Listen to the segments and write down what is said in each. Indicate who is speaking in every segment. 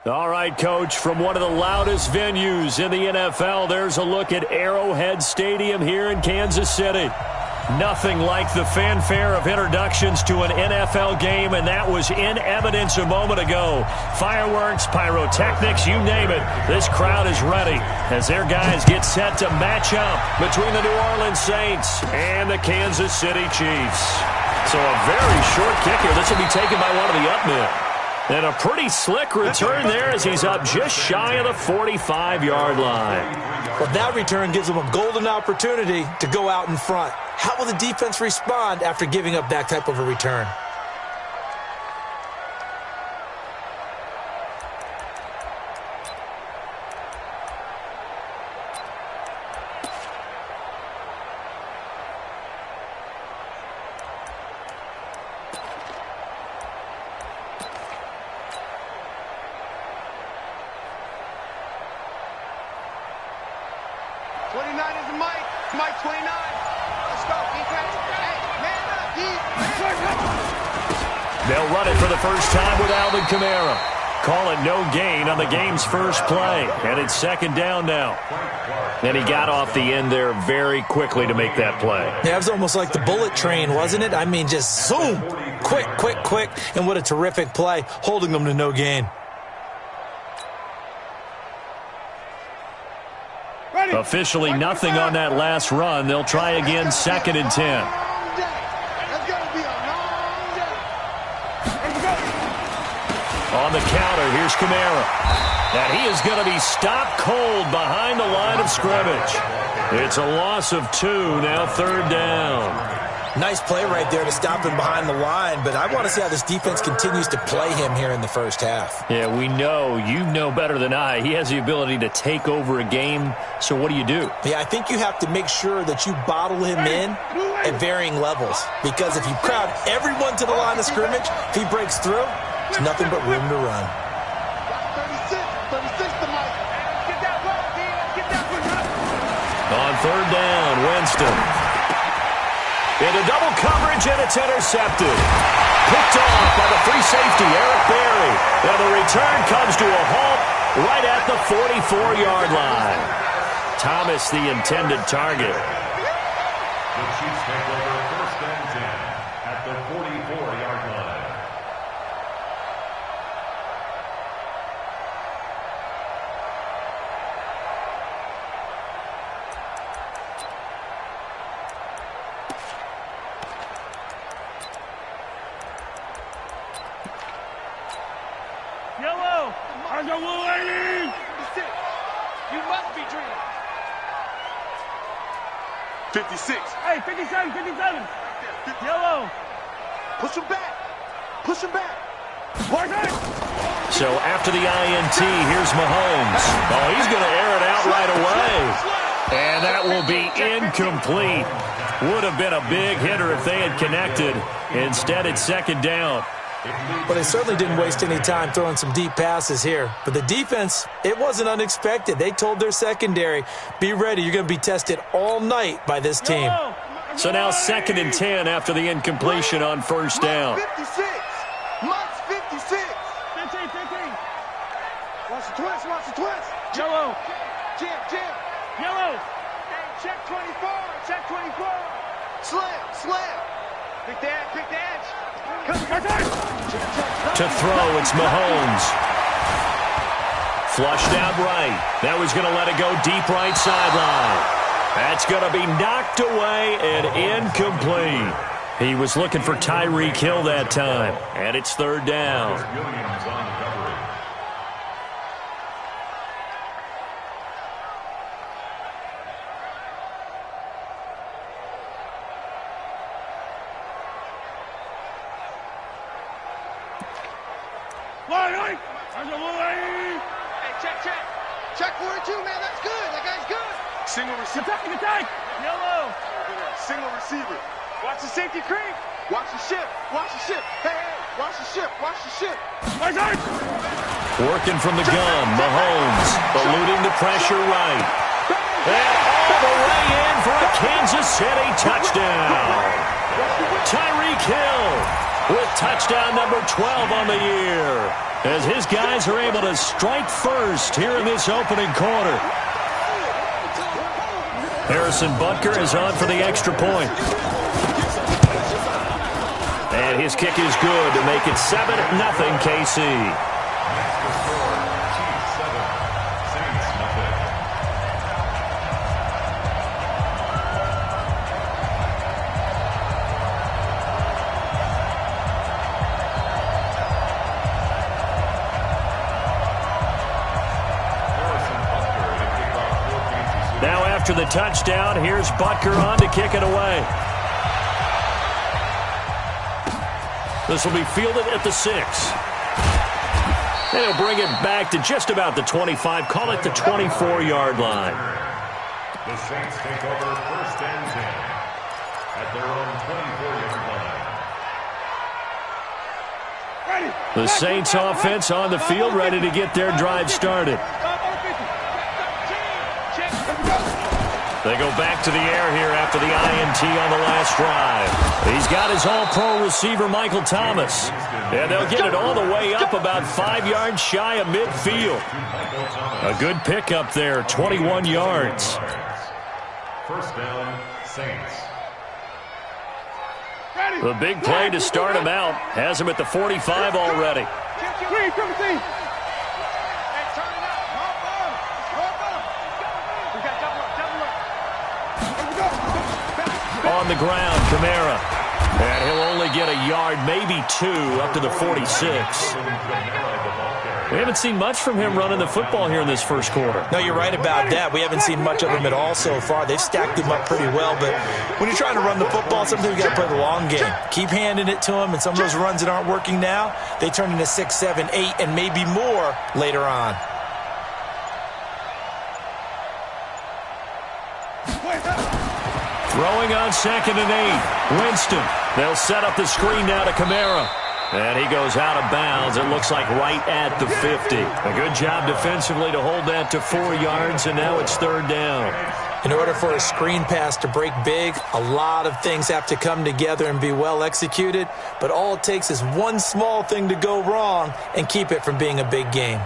Speaker 1: All right, Coach, from one of the loudest venues in the NFL, there's a look at Arrowhead Stadium here in Kansas City. Nothing like the fanfare of introductions to an NFL game, and that was in evidence a moment ago. Fireworks, pyrotechnics, you name it. This crowd is ready as their guys get set to match up between the New Orleans Saints and the Kansas City Chiefs. So a very short kick here. This will be taken by one of the up men. And a pretty slick return there as he's up just shy of the 45-yard line.
Speaker 2: Well, that return gives them a golden opportunity to go out in front. How will the defense respond after giving up that type of a return?
Speaker 1: They'll run it for the first time with Alvin Kamara. Call it no gain on the game's first play. And it's second down now. And he got off the end there very quickly to make that play.
Speaker 2: Yeah, it was almost like the bullet train, wasn't it? I mean, just zoom. Quick, quick, quick. And what a terrific play, holding them to no gain.
Speaker 1: Officially nothing on that last run. They'll try again, second and 10. On the counter, here's Kamara. And he is going to be stopped cold behind the line of scrimmage. It's a loss of 2, now third down.
Speaker 2: Nice play right there to stop him behind the line, but I want to see how this defense continues to play him here in the first half.
Speaker 1: Yeah, we know. You know better than I. He has the ability to take over a game, so what do you do?
Speaker 2: Yeah, I think you have to make sure that you bottle him in at varying levels, because if you crowd everyone to the line of scrimmage, if he breaks through, there's nothing but room to run.
Speaker 3: 36 to Mike.
Speaker 1: On third down, Winston. Into double coverage, and it's intercepted. Picked off by the free safety, Eric Berry. And the return comes to a halt right at the 44-yard line. Thomas, the intended target.
Speaker 4: The Chiefs take over first and 10 at the 44-yard line.
Speaker 3: Yellow! On the lane! 56. You must be dreaming. 56. Hey, 57, 57. Yellow. Push him back. Push him back.
Speaker 1: So after the INT, here's Mahomes. Oh, he's going to air it out right away. And that will be incomplete. Would have been a big hitter if they had connected. Instead, it's second down.
Speaker 2: Well, they certainly didn't waste any time throwing some deep passes here. But the defense, it wasn't unexpected. They told their secondary, be ready. You're going to be tested all night by this team.
Speaker 1: So now second and 10 after the incompletion on first down.
Speaker 3: 56. Mike's 56. 15. Watch the twist. Watch the twist. Yellow. Jam. Yellow. Check 24. Check 24. Slam. Pick the edge.
Speaker 1: To throw, it's Mahomes. Flushed out right. That was going to let it go deep right sideline. That's going to be knocked away and incomplete. He was looking for Tyreek Hill that time. And it's third down.
Speaker 3: Check 42, man. That's good. That guy's good. Single receiver. Attack. Yellow. Single receiver. Watch the safety creep. Watch the ship. Hey. Watch the ship.
Speaker 1: Working from the gun, Mahomes eluding the pressure right. And all the way in for a Kansas City touchdown. Tyreek Hill with touchdown number 12 on the year. as his guys are able to strike first here in this opening quarter. Harrison Butker is on for the extra point. And his kick is good to make it 7-0 KC. Now after the touchdown, here's Butker on to kick it away. This will be fielded at the 6. And he'll bring it back to just about the 25. Call it the 24-yard line.
Speaker 4: The Saints take over first and 10 at their own 24-yard line.
Speaker 1: The Saints offense on the field, ready to get their drive started. They go back to the air here after the INT on the last drive. He's got his all-pro receiver, Michael Thomas. And they'll get it all the way up about 5 yards shy of midfield. A good pickup there, 21 yards.
Speaker 4: First down, Saints.
Speaker 1: The big play to start him out has him at the 45 already. On the ground, Kamara. And he'll only get a yard, maybe 2, up to the 46. We haven't seen much from him running the football here in this first quarter.
Speaker 2: No, you're right about that. We haven't seen much of him at all so far. They've stacked him up pretty well, but when you're trying to run the football, sometimes you got to play the long game. Keep handing it to him, and some of those runs that aren't working now, they turn into 6, 7, 8, and maybe more later on.
Speaker 1: Throwing on 2nd and 8. Winston. They'll set up the screen now to Kamara. And he goes out of bounds. It looks like right at the 50. A good job defensively to hold that to 4 yards, and now it's 3rd down.
Speaker 2: In order for a screen pass to break big, a lot of things have to come together and be well executed. But all it takes is one small thing to go wrong and keep it from being a big game.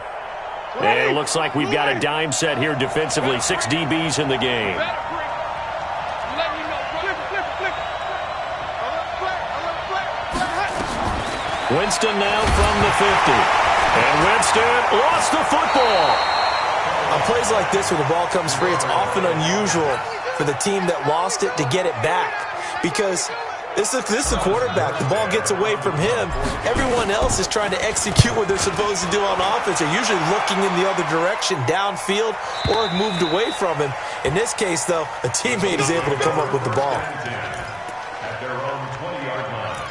Speaker 1: And it looks like we've got a dime set here defensively. 6 DBs in the game. Winston now from the 50. And Winston lost the football.
Speaker 2: On plays like this where the ball comes free, it's often unusual for the team that lost it to get it back. Because this is the quarterback. The ball gets away from him. Everyone else is trying to execute what they're supposed to do on offense. They're usually looking in the other direction, downfield, or have moved away from him. In this case, though, a teammate is able to come up with the ball.
Speaker 4: At their own 20-yard line.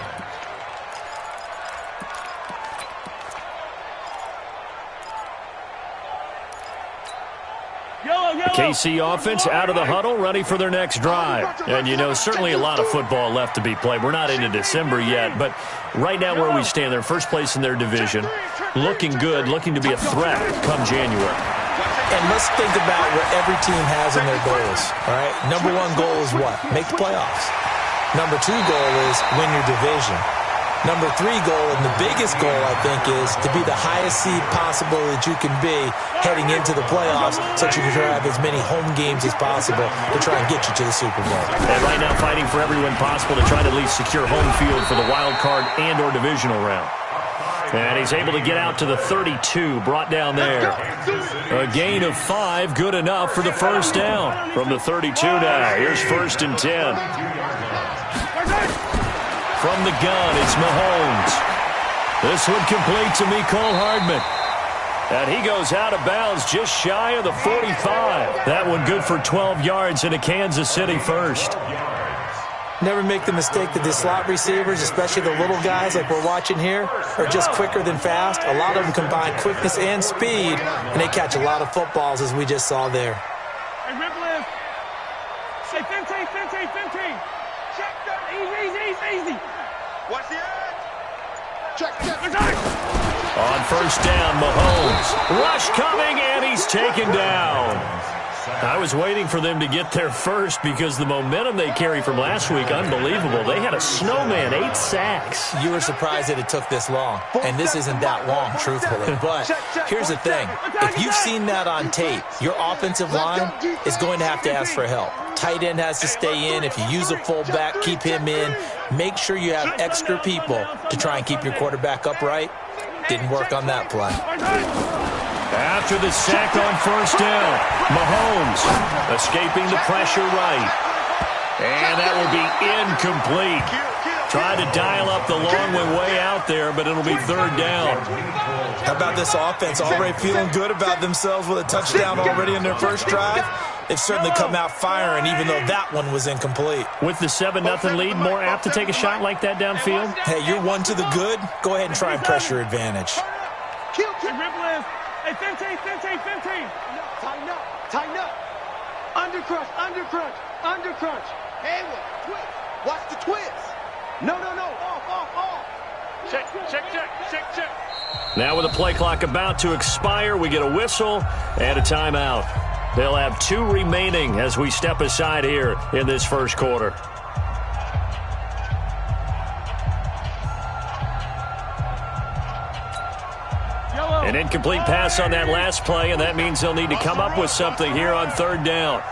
Speaker 1: KC offense out of the huddle, ready for their next drive. And, you know, certainly a lot of football left to be played. We're not into December yet, but right now where we stand, they're first place in their division, looking good, looking to be a threat come January.
Speaker 2: And let's think about what every team has in their goals, all right? Number 1 goal is what? Make the playoffs. Number 2 goal is win your division. Number 3 goal, and the biggest goal, I think, is to be the highest seed possible that you can be heading into the playoffs so that you can try to have as many home games as possible to try and get you to the Super Bowl.
Speaker 1: And right now fighting for everyone possible to try to at least secure home field for the wild card and or divisional round. And he's able to get out to the 32, brought down there. A gain of 5, good enough for the first down. From the 32 now, here's 1st and 10. From the gun, it's Mahomes. This one complete to Mecole Hardman. And he goes out of bounds just shy of the 45. That one good for 12 yards into Kansas City first.
Speaker 2: Never make the mistake that the slot receivers, especially the little guys like we're watching here, are just quicker than fast. A lot of them combine quickness and speed, and they catch a lot of footballs, as we just saw there.
Speaker 3: Hey, Ripple, say 15. Check that. Easy. Watch the edge. Check.
Speaker 1: On first down, Mahomes. Rush coming, and he's taken down. I was waiting for them to get there first because the momentum they carry from last week, unbelievable. They had a snowman, 8 sacks.
Speaker 2: You were surprised that it took this long, and this isn't that long, truthfully. But here's the thing. If you've seen that on tape, your offensive line is going to have to ask for help. Tight end has to stay in. If you use a fullback, keep him in. Make sure you have extra people to try and keep your quarterback upright. Didn't work on that play.
Speaker 1: After the sack on first down, Mahomes escaping the pressure right. And that will be incomplete. Tried to dial up the long way out there, but it'll be third down.
Speaker 2: How about this offense already feeling good about themselves with a touchdown already in their first drive? They've certainly come out firing, even though that one was incomplete.
Speaker 1: With the 7-0 lead, more apt to take a shot like that downfield?
Speaker 2: Hey, you're one to the good. Go ahead and try and press your advantage.
Speaker 3: Hey, 15. Tighten up. Undercrunch. Hey, twist. Watch the twist. No. Off. Check.
Speaker 1: Now with the play clock about to expire, we get a whistle and a timeout. They'll have 2 remaining as we step aside here in this first quarter. An incomplete pass on that last play, and that means they'll need to come up with something here on third down.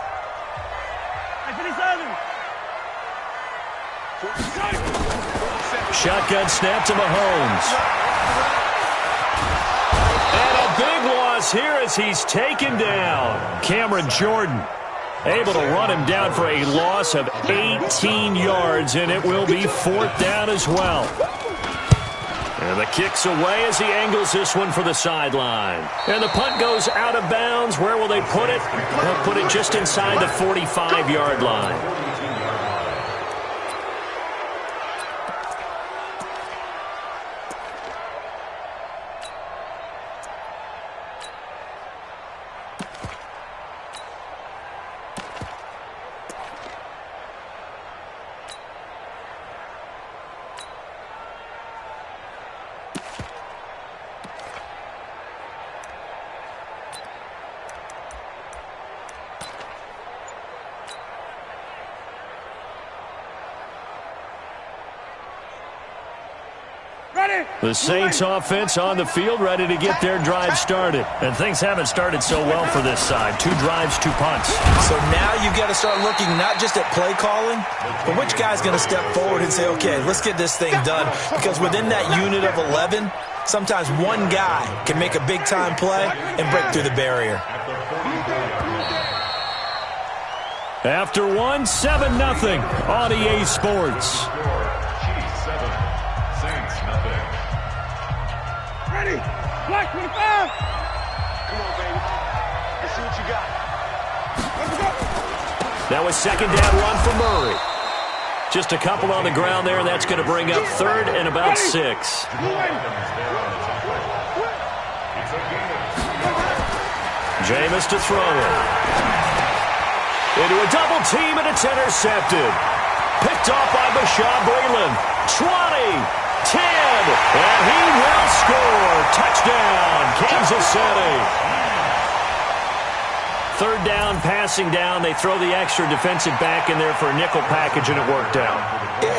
Speaker 1: Shotgun snap to Mahomes. And a big loss here as he's taken down. Cameron Jordan able to run him down for a loss of 18 yards, and it will be fourth down as well. And the kick's away as he angles this one for the sideline. And the punt goes out of bounds. Where will they put it? They'll put it just inside the 45-yard line. The Saints offense on the field, ready to get their drive started. And things haven't started so well for this side. 2 drives, 2 punts.
Speaker 2: So now you've got to start looking not just at play calling, but which guy's going to step forward and say, okay, let's get this thing done. Because within that unit of 11, sometimes one guy can make a big-time play and break through the barrier.
Speaker 1: After 7-0 on EA Sports.
Speaker 3: Black 25. Come on, baby. Let's see what you got. Let's go.
Speaker 1: That was second down run for Murray. Just a couple on the ground there, and that's going to bring up third and about 6. Jameis to throw it. Into a double team, and it's intercepted. Picked off by Bashaud Breeland. 20. 10, and he will score. Touchdown, Kansas City. Third down, passing down. They throw the extra defensive back in there for a nickel package, and it worked out.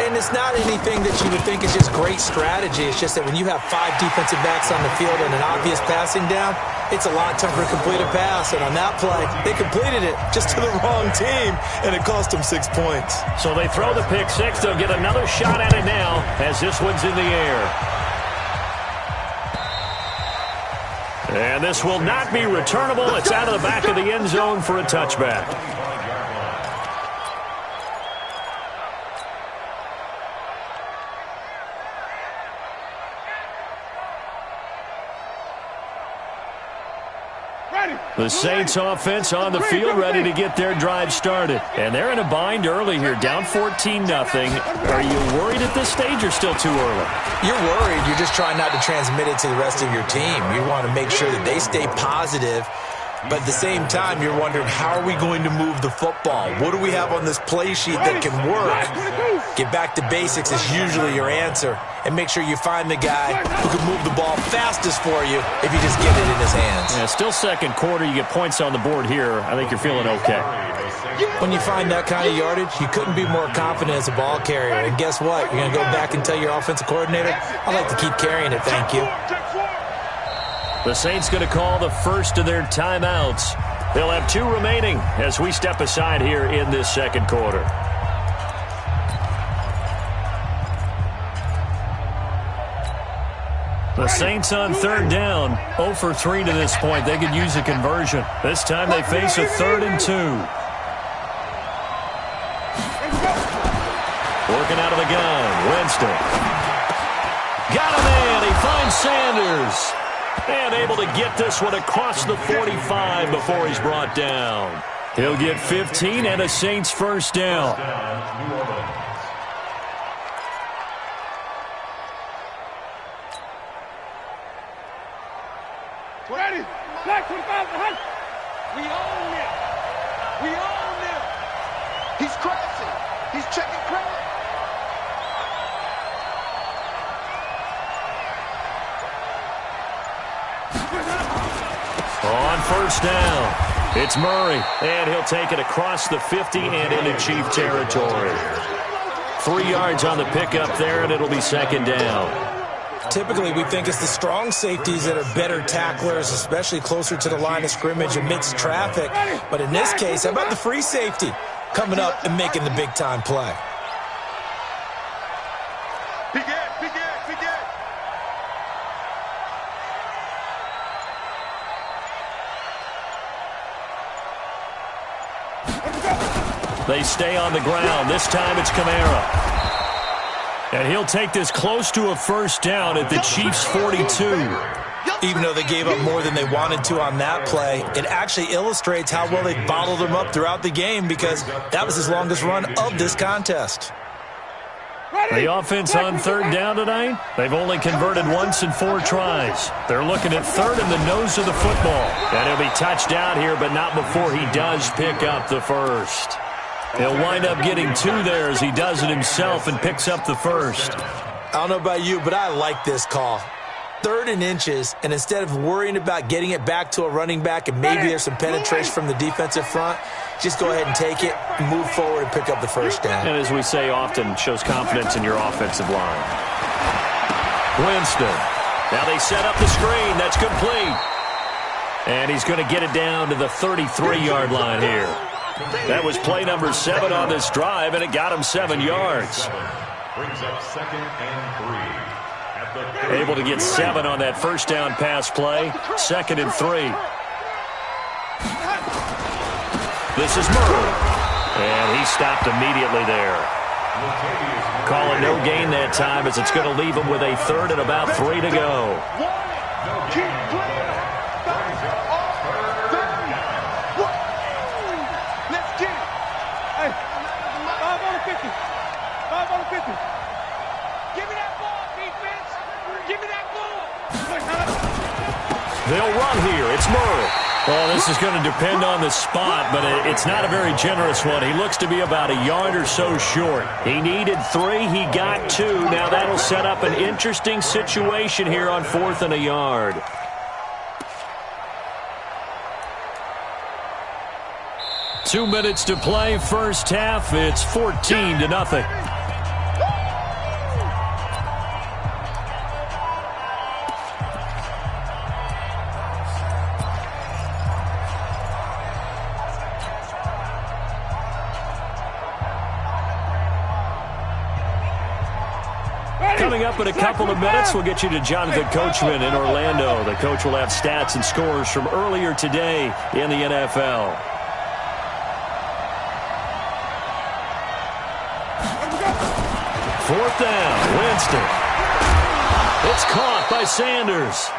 Speaker 2: And it's not anything that you would think is just great strategy. It's just that when you have 5 defensive backs on the field and an obvious passing down, it's a lot tougher to complete a pass. And on that play, they completed it just to the wrong team, and it cost them 6 points.
Speaker 1: So they throw the pick 6. They'll get another shot at it now as this one's in the air. And this will not be returnable. It's out of the back of the end zone for a touchback. The Saints offense on the field ready to get their drive started. And they're in a bind early here, down 14-0. Are you worried at this stage or still too early?
Speaker 2: You're worried. You're just trying not to transmit it to the rest of your team. You want to make sure that they stay positive But at the same time, you're wondering, how are we going to move the football? What do we have on this play sheet that can work? Get back to basics is usually your answer. And make sure you find the guy who can move the ball fastest for you if you just get it in his hands.
Speaker 1: Yeah, still second quarter. You get points on the board here. I think you're feeling okay.
Speaker 2: When you find that kind of yardage, you couldn't be more confident as a ball carrier. And guess what? You're going to go back and tell your offensive coordinator, I'd like to keep carrying it, thank you.
Speaker 1: The Saints going to call the first of their timeouts. They'll have 2 remaining as we step aside here in this second quarter. The Saints on third down, 0 for 3 to this point. They could use a conversion. This time they face a 3rd and 2. Working out of the gun, Winston. Got him in. He finds Sanders. And able to get this one across the 45 before he's brought down. He'll get 15 and a Saints first down.
Speaker 3: Ready? Black 25 behind. We own it. We own it. He's crashing. He's checking credit.
Speaker 1: On first down, it's Murray, and he'll take it across the 50 and into Chief territory. 3 yards on the pickup there, and it'll be second down.
Speaker 2: Typically, we think it's the strong safeties that are better tacklers, especially closer to the line of scrimmage amidst traffic. But in this case, how about the free safety coming up and making the big-time play?
Speaker 1: They stay on the ground. This time it's Kamara. And he'll take this close to a first down at the Chiefs' 42.
Speaker 2: Even though they gave up more than they wanted to on that play, it actually illustrates how well they bottled them up throughout the game, because that was his longest run of this contest.
Speaker 1: The offense on third down tonight, they've only converted once in 4 tries. They're looking at third in the nose of the football. And he'll be touched out here, but not before he does pick up the first. He'll wind up getting 2 there as he does it himself and picks up the first.
Speaker 2: I don't know about you, but I like this call. 3rd and inches, and instead of worrying about getting it back to a running back and maybe there's some penetration from the defensive front, just go ahead and take it, move forward, and pick up the first down.
Speaker 1: And as we say often, shows confidence in your offensive line. Winston. Now they set up the screen. That's complete. And he's going to get it down to the 33-yard line here. That was play number 7 on this drive, and it got him 7 yards.
Speaker 4: Brings up 2nd and 3.
Speaker 1: Able to get 7 on that first down pass play. 2nd and 3. This is Murray. And he stopped immediately there. Calling no gain that time, as it's going to leave him with a 3rd and about 3 to go. They'll run here. It's Murray. Well, this is going to depend on the spot, but it's not a very generous one. He looks to be about a yard or so short. He needed 3. He got 2. Now that'll set up an interesting situation here on 4th and a yard. Two minutes to play. First half. It's 14-0. Coming up in a couple of minutes, we'll get you to Jonathan Coachman in Orlando. The coach will have stats and scores from earlier today in the NFL. Fourth down, Winston. It's caught by Sanders.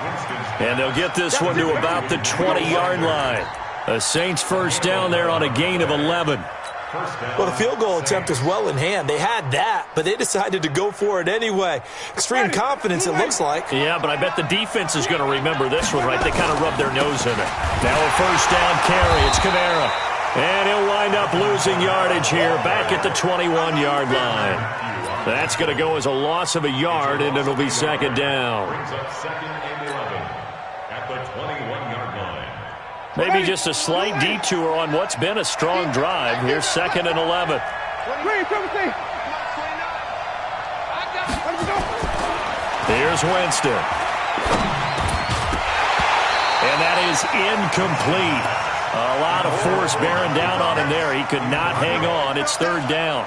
Speaker 1: And they'll get this one to about the 20-yard line. A Saints first down there on a gain of 11.
Speaker 2: Well, the field goal attempt was well in hand. They had that, but they decided to go for it anyway. Extreme confidence, it looks like.
Speaker 1: Yeah, but I bet the defense is going to remember this one, right? They kind of rubbed their nose in it. Now a first down carry. It's Kamara. And he'll wind up losing yardage here back at the 21-yard line. That's going to go as a loss of a yard, and it'll be second down.
Speaker 4: Brings up second and 11 at the 21-yard line.
Speaker 1: Maybe just a slight detour on what's been a strong drive. Here's second and 11. Here's Winston. And that is incomplete. A lot of force bearing down on him there. He could not hang on. It's third down.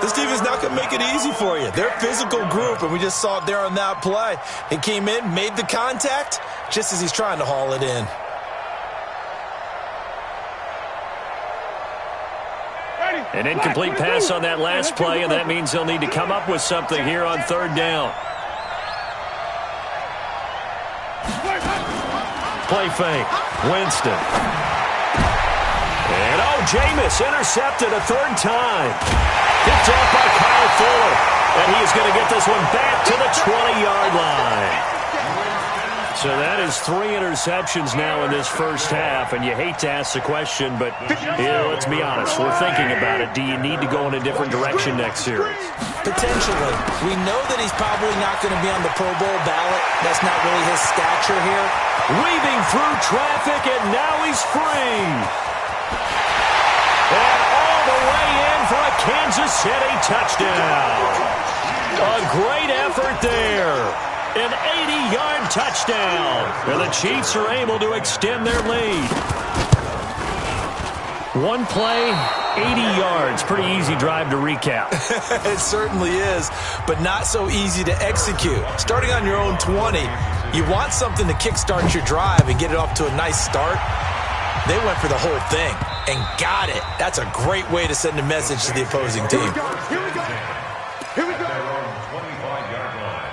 Speaker 2: This team is not going to make it easy for you. They're a physical group, and we just saw it there on that play. He came in, made the contact, just as he's trying to haul it in.
Speaker 1: An incomplete pass on that last play, and that means they'll need to come up with something here on third down. Play fake. Winston. And Jameis intercepted a third time. Picked off by Kyle Fuller. And he is going to get this one back to the 20-yard line. So that is 3 interceptions now in this first half, and you hate to ask the question, but let's be honest. We're thinking about it. Do you need to go in a different direction next series?
Speaker 2: Potentially. We know that he's probably not going to be on the Pro Bowl ballot. That's not really his stature here.
Speaker 1: Weaving through traffic, and now he's free. And all the way in for a Kansas City touchdown. A great effort there. An 80-yard touchdown. And the Chiefs are able to extend their lead. One play, 80 yards. Pretty easy drive to recap.
Speaker 2: It certainly is, but not so easy to execute. Starting on your own 20, you want something to kickstart your drive and get it off to a nice start. They went for the whole thing and got it. That's a great way to send a message to the opposing team.
Speaker 3: Here we go. Here we go.
Speaker 4: Their own 25-yard line.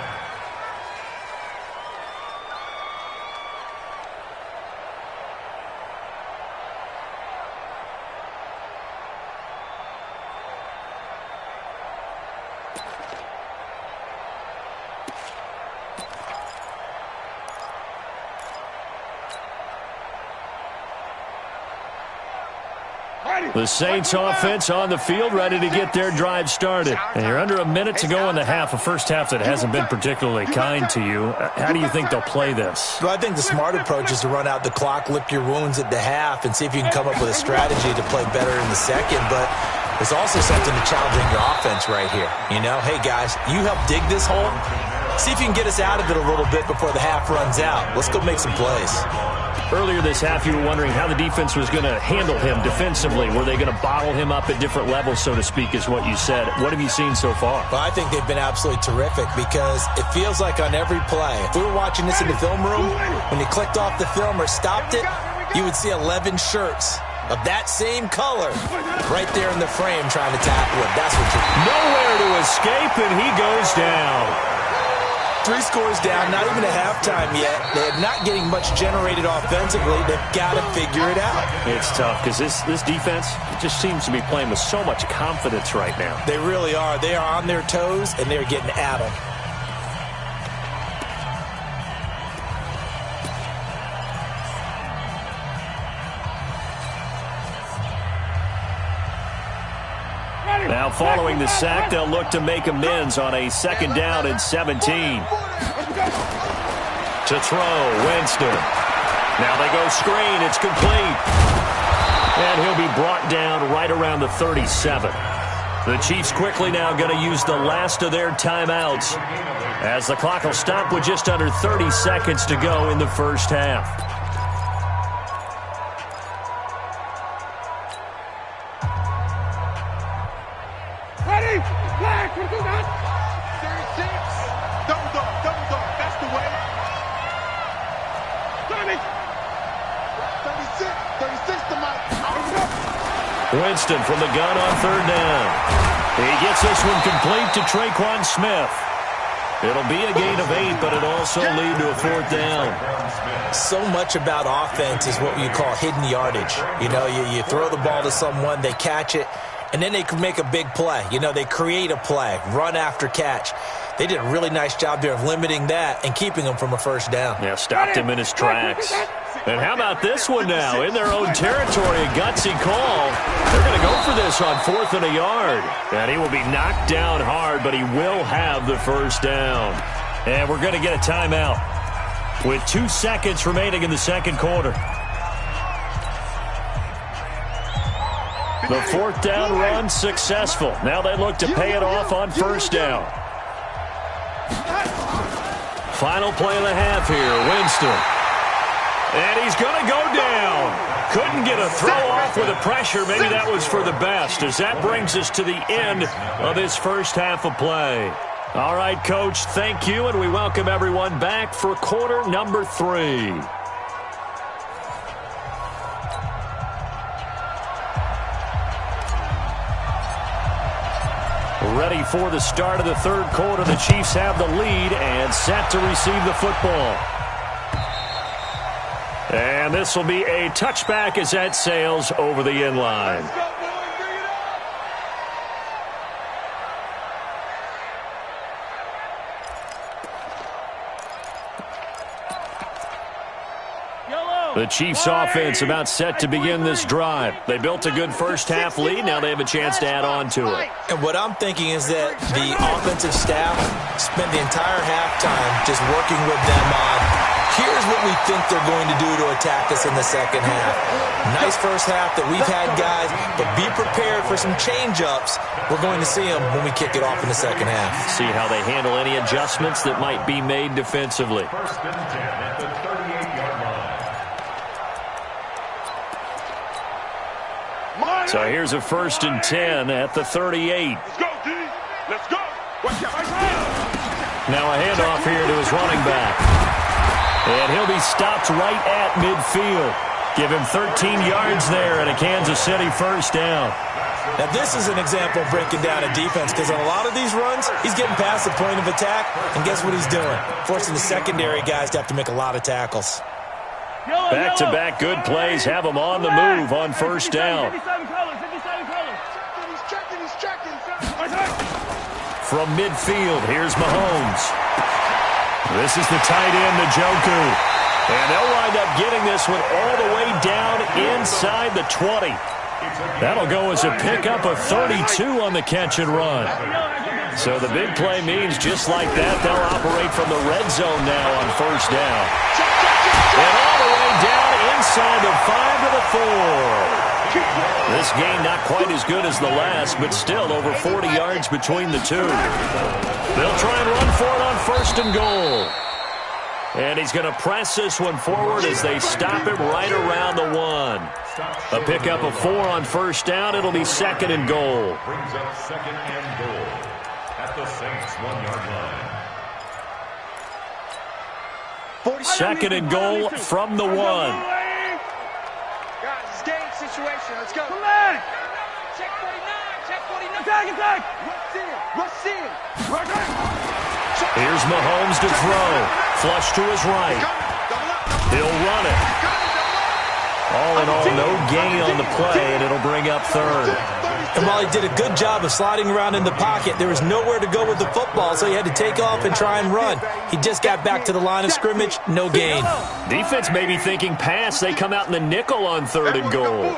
Speaker 1: The Saints offense on the field, ready to get their drive started. And you're under a minute to go in the half, a first half that hasn't been particularly kind to you. How do you think they'll play this?
Speaker 2: Well, I think the smart approach is to run out the clock, lick your wounds at the half, and see if you can come up with a strategy to play better in the second. But there's also something to challenging your offense right here. You know, hey, guys, you help dig this hole. See if you can get us out of it a little bit before the half runs out. Let's go make some plays.
Speaker 1: Earlier this half, you were wondering how the defense was going to handle him defensively. Were they going to bottle him up at different levels, so to speak, is what you said. What have you seen so far?
Speaker 2: Well, I think they've been absolutely terrific because it feels like on every play, if we were watching this in the film room, when you clicked off the film or stopped it, you would see 11 shirts of that same color right there in the frame trying to tackle him. That's what you're...
Speaker 1: Nowhere to escape, and he goes down.
Speaker 2: 3 scores down, not even a halftime yet. They're not getting much generated offensively. They've got to figure it out.
Speaker 1: It's tough because this defense just seems to be playing with so much confidence right now.
Speaker 2: They really are. They are on their toes, and they're getting at them.
Speaker 1: Now following the sack, they'll look to make amends on a second down and 17. To throw, Winston. Now they go screen. It's complete. And he'll be brought down right around the 37. The Chiefs quickly now going to use the last of their timeouts as the clock will stop with just under 30 seconds to go in the first half. Winston from the gun on third down. He gets this one complete to Traquan Smith. It'll be a gain of 8, but it'll also lead to a 4th down.
Speaker 2: So much about offense is what you call hidden yardage. You know, you throw the ball to someone, they catch it, and then they can make a big play. You know, they create a play, run after catch. They did a really nice job there of limiting that and keeping him from a first down.
Speaker 1: Yeah, stopped him in his tracks. And how about this one now? In their own territory, a gutsy call. They're going to go for this on 4th and a yard. And he will be knocked down hard, but he will have the first down. And we're going to get a timeout with 2 seconds remaining in the second quarter. The 4th down run successful. Now they look to pay it off on first down. Final play of the half here, Winston. And he's going to go down. Couldn't get a throw off with the pressure. Maybe that was for the best, as that brings us to the end of this first half of play. All right, Coach, thank you, and we welcome everyone back for quarter number 3. Ready for the start of the third quarter. The Chiefs have the lead and set to receive the football. And this will be a touchback as that sails over the end line. The Chiefs offense about set to begin this drive. They built a good first half lead. Now they have a chance to add on to it.
Speaker 2: And what I'm thinking is that the offensive staff spent the entire halftime just working with them on, here's what we think they're going to do to attack us in the second half. Nice first half that we've had, guys, but be prepared for some change-ups. We're going to see them when we kick it off in the second half.
Speaker 1: See how they handle any adjustments that might be made defensively.
Speaker 4: First and 10 at the 38-yard line.
Speaker 1: So here's a 1st and 10 at the 38.
Speaker 3: Let's go, D. Let's go.
Speaker 1: Now a handoff here to his running back. And he'll be stopped right at midfield. Give him 13 yards there and a Kansas City first down.
Speaker 2: Now this is an example of breaking down a defense, because on a lot of these runs, he's getting past the point of attack, and guess what he's doing? Forcing the secondary guys to have to make a lot of tackles.
Speaker 1: Back-to-back good plays have them on the move on first down. From midfield, here's Mahomes. This is the tight end, Njoku. And they'll wind up getting this one all the way down inside the 20. That'll go as a pickup of 32 on the catch and run. So the big play means just like that, they'll operate from the red zone now on first down. And all the way down inside the 5 to the 4. This game not quite as good as the last, but still over 40 yards between the two. They'll try and run for it on 1st and goal. And he's going to press this one forward as they stop him right around the 1. A pickup of 4 on first down. It'll be 2nd and goal.
Speaker 4: Brings up 2nd and goal at the Saints' 1-yard line.
Speaker 1: 2nd and goal from the 1.
Speaker 3: Guys, it's game situation. Let's go. Come on. Check 49. Check 49. Attack. Rush in.
Speaker 1: Here's Mahomes to throw. Flush to his right. He'll run it. All in all, no gain on the play, and it'll bring up 3rd.
Speaker 2: And while he did a good job of sliding around in the pocket, there was nowhere to go with the football, so he had to take off and try and run. He just got back to the line of scrimmage, no gain.
Speaker 1: Defense may be thinking pass. They come out in the nickel on 3rd and goal.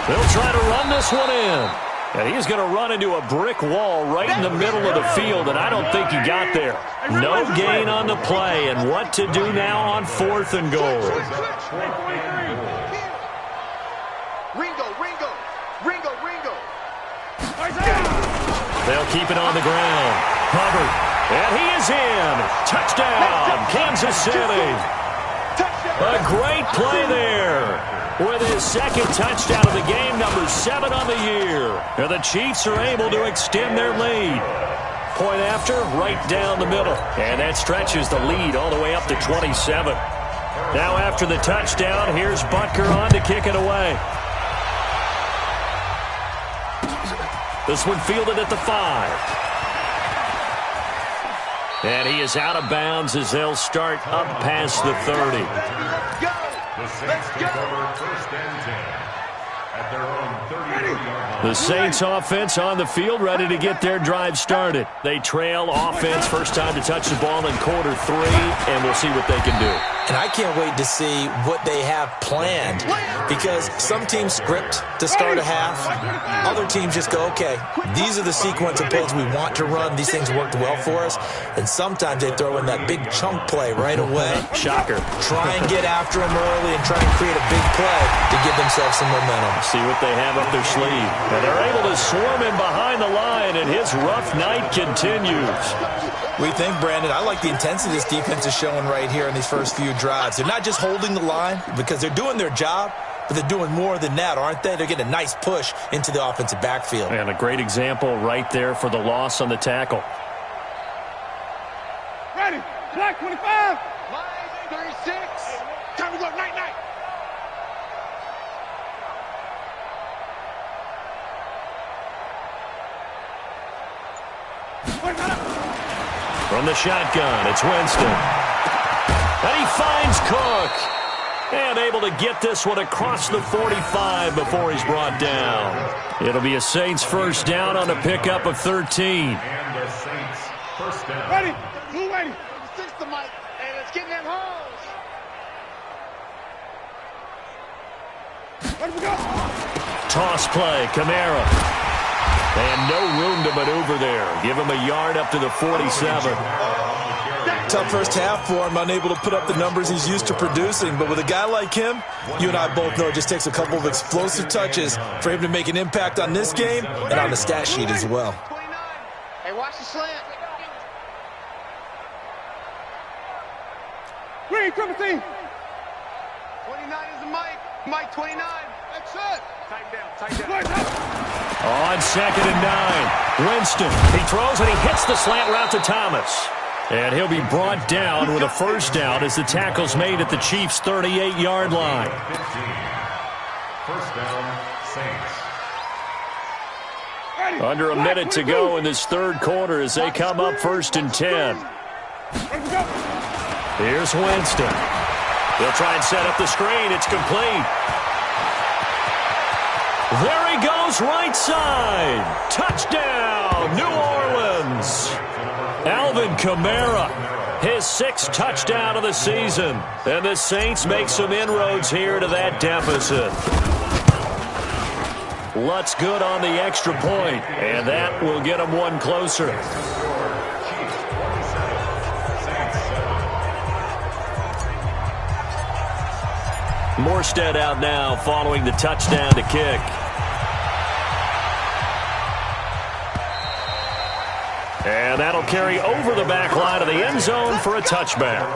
Speaker 1: They'll try to run this one in. And he's going to run into a brick wall right in the middle of the field, and I don't think he got there. No gain on the play, and what to do now on 4th and goal.
Speaker 3: Ringo.
Speaker 1: They'll keep it on the ground. Hubbard, and he is in. Touchdown, Kansas City. A great play there. With his 2nd touchdown of the game, number 7 on the year. And the Chiefs are able to extend their lead. Point after, right down the middle. And that stretches the lead all the way up to 27. Now after the touchdown, here's Butker on to kick it away. This one fielded at the 5. And he is out of bounds as they'll start up past the 30.
Speaker 4: The Saints take over first and 10 at their own 30-yard line.
Speaker 1: The Saints offense on the field, ready to get their drive started. They trail offense, first time to touch the ball in quarter 3, and we'll see what they can do.
Speaker 2: And I can't wait to see what they have planned, because some teams script to start a half. Other teams just go, okay, these are the sequence of plays we want to run. These things worked well for us. And sometimes they throw in that big chunk play right away.
Speaker 1: Shocker.
Speaker 2: Try and get after them early and try and create a big play to give themselves some momentum.
Speaker 1: See what they have up their sleeve. And they're able to swarm him behind the line, and his rough night continues.
Speaker 2: We think, Brandon, I like the intensity this defense is showing right here in these first few drives. They're not just holding the line because they're doing their job, but they're doing more than that, aren't they? They're getting a nice push into the offensive backfield.
Speaker 1: And a great example right there for the loss on the tackle.
Speaker 3: Ready. Black 25. Line 36. Time to go night-night.
Speaker 1: From the shotgun, it's Winston. And he finds Cook. And able to get this one across the 45 before he's brought down. It'll be a Saints first down on a pickup of 13.
Speaker 4: And the Saints first down.
Speaker 3: Ready. Blue ready. Six to Mike. And it's getting them holes. Ready to go.
Speaker 1: Toss play, Kamara. And no room to maneuver there. Give him a yard up to the 47.
Speaker 2: Tough first half for him, unable to put up the numbers he's used to producing. But with a guy like him, you and I both know it just takes a couple of explosive touches for him to make an impact on this game and on the stat sheet as well.
Speaker 3: Hey, watch the slant. Green, triple team. 29 is the Mike. Mike 29. That's it. Tighten down.
Speaker 1: On 2nd and 9, Winston. He throws and he hits the slant route to Thomas. And he'll be brought down with a first down as the tackle's made at the Chiefs' 38-yard line.
Speaker 4: 15. First down, Saints.
Speaker 1: Under a minute to go in this third quarter as they come up 1st and 10. Here's Winston. He'll try and set up the screen. It's complete. There he goes, right side. Touchdown, New Orleans. Alvin Kamara, his 6th touchdown of the season. And the Saints make some inroads here to that deficit. Lutz good on the extra point, and that will get them one closer. Morstead out now following the touchdown to kick. And that'll carry over the back line of the end zone for a touchback.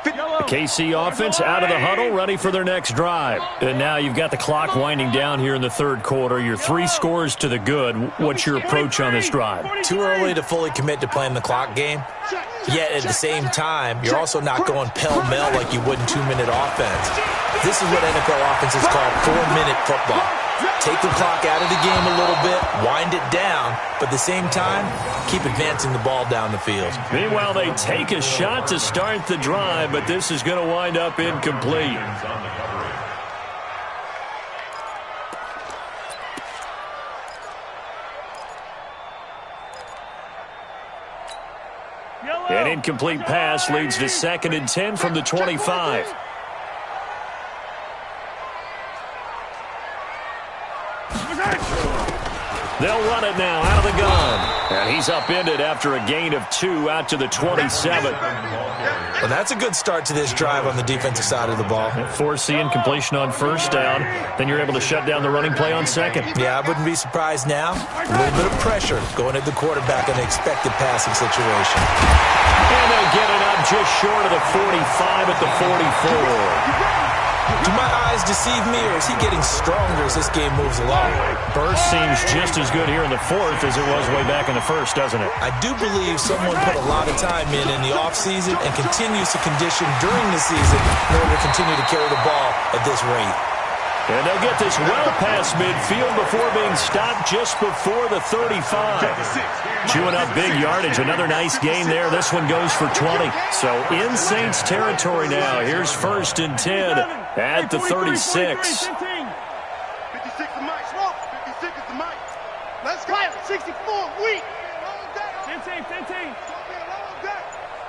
Speaker 1: The KC offense out of the huddle, ready for their next drive. And now you've got the clock winding down here in the third quarter. You're 3 scores to the good. What's your approach on this drive?
Speaker 2: Too early to fully commit to playing the clock game. Yet at the same time, you're also not going pell-mell like you would in 2-minute offense. This is what NFL offenses call 4-minute football. Take the clock out of the game a little bit, wind it down, but at the same time, keep advancing the ball down the field.
Speaker 1: Meanwhile, they take a shot to start the drive, but this is going to wind up incomplete. An incomplete pass leads to 2nd and 10 from the 25. They'll run it now out of the gun. And he's upended after a gain of 2 out to the 27.
Speaker 2: Well, that's a good start to this drive on the defensive side of the ball.
Speaker 1: Force the incompletion on first down. Then you're able to shut down the running play on 2nd.
Speaker 2: Yeah, I wouldn't be surprised now. A little bit of pressure going at the quarterback in an expected passing situation.
Speaker 1: And they'll get it up just short of the 45 at the 44.
Speaker 2: Do my eyes deceive me, or is he getting stronger as this game moves along?
Speaker 1: Burst seems just as good here in the fourth as it was way back in the first, doesn't it?
Speaker 2: I do believe someone put a lot of time in the offseason and continues to condition during the season in order to continue to carry the ball at this rate.
Speaker 1: And they'll get this well past midfield before being stopped just before the 35. Chewing up big yardage. Another nice gain there. This one goes for 20. So in Saints territory now. Here's 1st and 10 at the 36.
Speaker 3: 56 the mic. 56 is the mic. Let's go. 64. Weak. 15.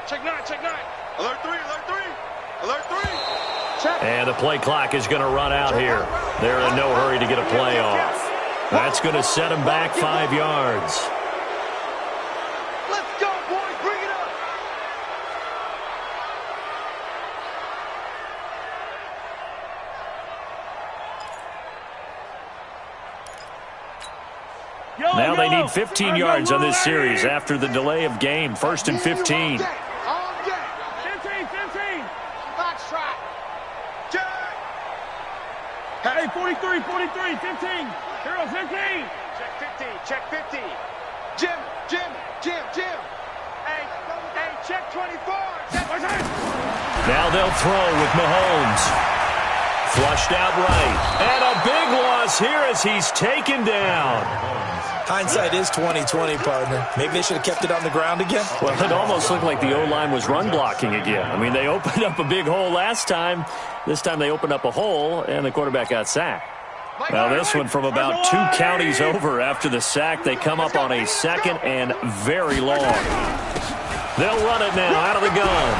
Speaker 3: Check 9. Alert 3. Alert 3.
Speaker 1: And the play clock is going to run out here. They're in no hurry to get a play off. That's going to set them back 5 yards.
Speaker 3: Let's go, boys. Bring it up.
Speaker 1: Now they need 15 yards on this series after the delay of game. 1st and 15.
Speaker 3: 15. Hey, 43, 15. Hero, 15. Check 15. Jim. Hey, check 24.
Speaker 1: Now they'll throw with Mahomes. Flushed out right. And a big loss here as he's taken down.
Speaker 2: Hindsight is 20/20, partner. Maybe they should have kept it on the ground again.
Speaker 1: Well, it almost looked like the O-line was run blocking again. I mean, they opened up a big hole last time. This time they opened up a hole, and the quarterback got sacked. Now this one from about 2 counties over after the sack. They come up on a 2nd and very long. They'll run it now out of the gun.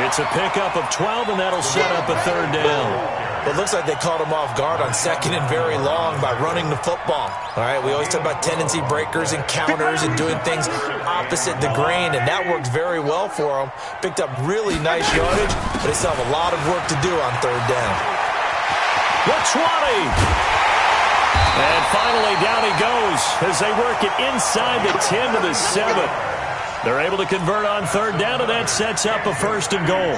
Speaker 1: It's a pickup of 12, and that'll set up a 3rd down.
Speaker 2: Well, it looks like they caught him off guard on 2nd and very long by running the football. All right, we always talk about tendency breakers and counters and doing things opposite the grain, and that worked very well for them. Picked up really nice yardage, but they still have a lot of work to do on 3rd down.
Speaker 1: The 20. And finally down he goes as they work it inside the 10 to the 7. They're able to convert on 3rd down, and that sets up a 1st and goal.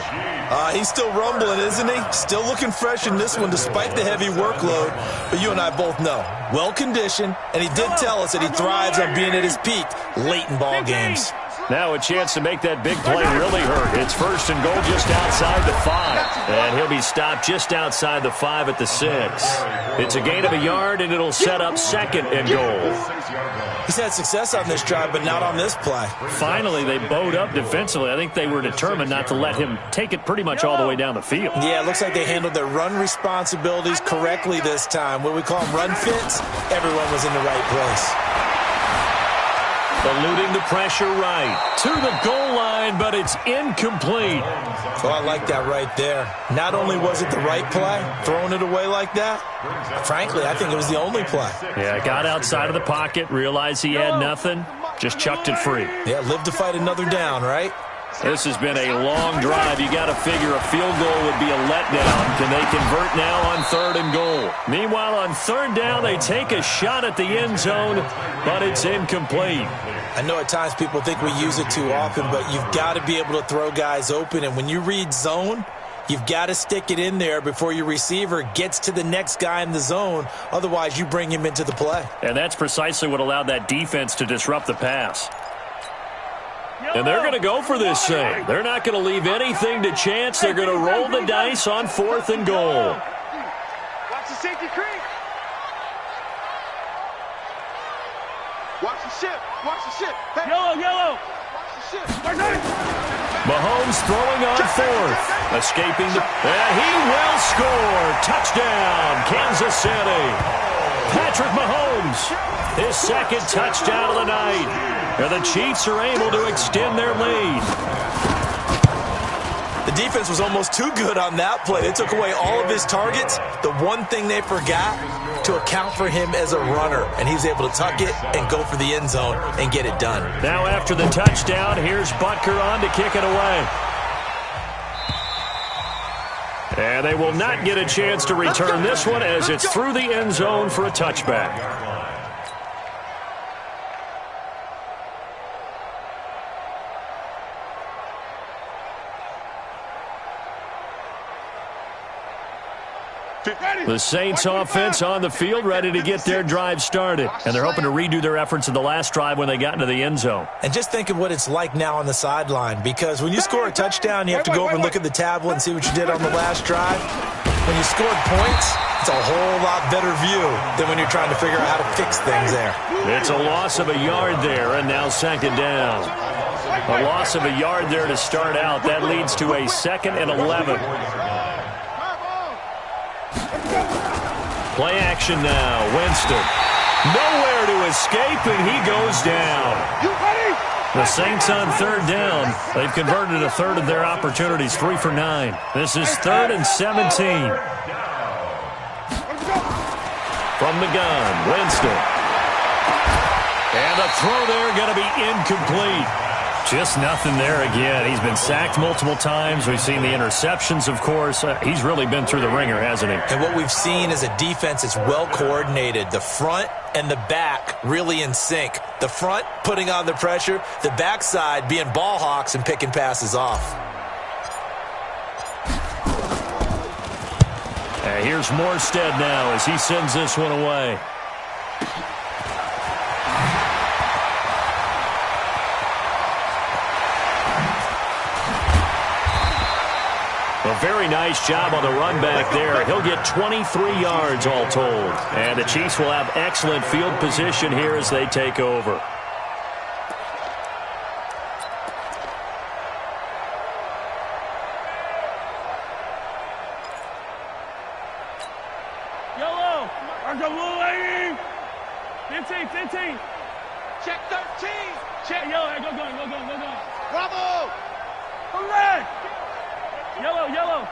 Speaker 2: He's still rumbling, isn't he? Still looking fresh in this one despite the heavy workload. But you and I both know, well-conditioned, and he did tell us that he thrives on being at his peak late in ball games.
Speaker 1: Now a chance to make that big play really hurt. It's 1st and goal just outside the 5. And he'll be stopped just outside the 5 at the 6. It's a gain of a yard, and it'll set up 2nd and goal.
Speaker 2: He's had success on this drive, but not on this play.
Speaker 1: Finally, they bowed up defensively. I think they were determined not to let him take it pretty much all the way down the field.
Speaker 2: Yeah, it looks like they handled their run responsibilities correctly this time. What we call them run fits, everyone was in the right place.
Speaker 1: Eluding the pressure right to the goal line, but it's incomplete.
Speaker 2: Oh, I like that right there. Not only was it the right play, throwing it away like that, frankly, I think it was the only play.
Speaker 1: Yeah, got outside of the pocket, realized he had nothing, just chucked it free.
Speaker 2: Yeah, live to fight another down, right?
Speaker 1: This has been a long drive. You got to figure a field goal would be a letdown. Can they convert now on 3rd and goal? Meanwhile, on 3rd down, they take a shot at the end zone, but it's incomplete.
Speaker 2: I know at times people think we use it too often, but you've got to be able to throw guys open. And when you read zone, you've got to stick it in there before your receiver gets to the next guy in the zone. Otherwise, you bring him into the play.
Speaker 1: And that's precisely what allowed that defense to disrupt the pass. And they're going to go for this thing. They're not going to leave anything to chance. They're going to roll the dice on 4th and goal.
Speaker 3: Watch the safety creep. Watch the ship. Hey. Yellow. Watch the ship.
Speaker 1: Mahomes throwing on 4th. Escaping and he will score. Touchdown, Kansas City. Patrick Mahomes, his 2nd touchdown of the night. And the Chiefs are able to extend their lead.
Speaker 2: The defense was almost too good on that play. They took away all of his targets. The one thing they forgot, to account for him as a runner. And he was able to tuck it and go for the end zone and get it done.
Speaker 1: Now after the touchdown, here's Butker on to kick it away. And they will not get a chance to return this one as it's through the end zone for a touchback. The Saints offense on the field, ready to get their drive started. And they're hoping to redo their efforts in the last drive when they got into the end zone.
Speaker 2: And just think of what it's like now on the sideline, because when you score a touchdown, you have to go over and look at the tablet and see what you did on the last drive. When you scored points, it's a whole lot better view than when you're trying to figure out how to fix things there.
Speaker 1: It's a loss of a yard there, and now second down. A loss of a yard there to start out. That leads to a 2nd and 11. Play action now. Winston. Nowhere to escape, and he goes down. The Saints on 3rd down. They've converted a third of their opportunities, 3 for 9. This is 3rd and 17. From the gun, Winston. And the throw there going to be incomplete. Just nothing there again. He's been sacked multiple times. We've seen the interceptions, of course. He's really been through the ringer, hasn't he?
Speaker 2: And what we've seen is a defense that's well coordinated. The front and the back really in sync. The front putting on the pressure. The backside being ball hawks and picking passes off.
Speaker 1: And here's Morstead now as he sends this one away. A very nice job on the run back there. He'll get 23 yards all told. And the Chiefs will have excellent field position here as they take over.
Speaker 3: Yellow. Our blue lady. 15. Check 13. Check yellow. Go. Bravo. Red. Yellow.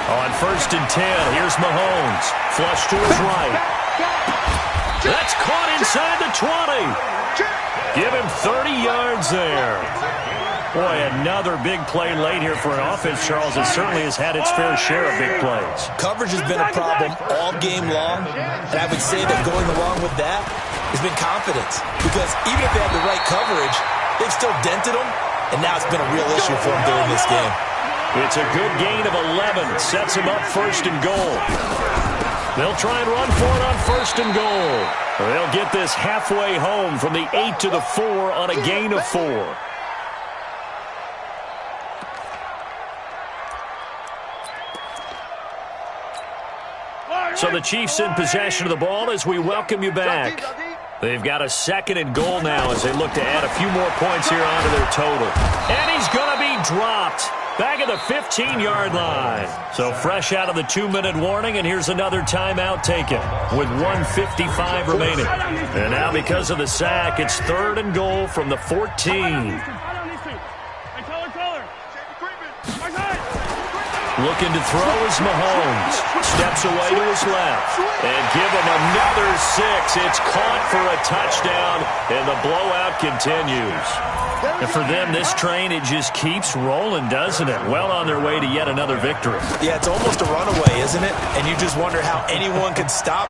Speaker 1: On 1st and 10, here's Mahomes. Flush to his right. That's caught inside the 20. Give him 30 yards there. Boy, another big play late here for an offense, Charles, that certainly has had its fair share of big plays.
Speaker 2: Coverage has been a problem all game long, and I would say that going along with that has been confidence. Because even if they had the right coverage, they've still dented them. And now it's been a real issue for him during this game.
Speaker 1: It's a good gain of 11. Sets him up 1st and goal. They'll try and run for it on 1st and goal. They'll get this halfway home from the 8 to the 4 on a gain of 4. So the Chiefs in possession of the ball as we welcome you back. They've got a 2nd and goal now as they look to add a few more points here onto their total. And he's going to be dropped back at the 15-yard line. So fresh out of the 2-minute warning, and here's another timeout taken with 1:55 remaining. And now because of the sack, it's 3rd and goal from the 14. Looking to throw is Mahomes. Steps away to his left. And give him another 6. It's caught for a touchdown, and the blowout continues. And for them, this train, it just keeps rolling, doesn't it? Well on their way to yet another victory.
Speaker 2: Yeah, it's almost a runaway, isn't it? And you just wonder how anyone could stop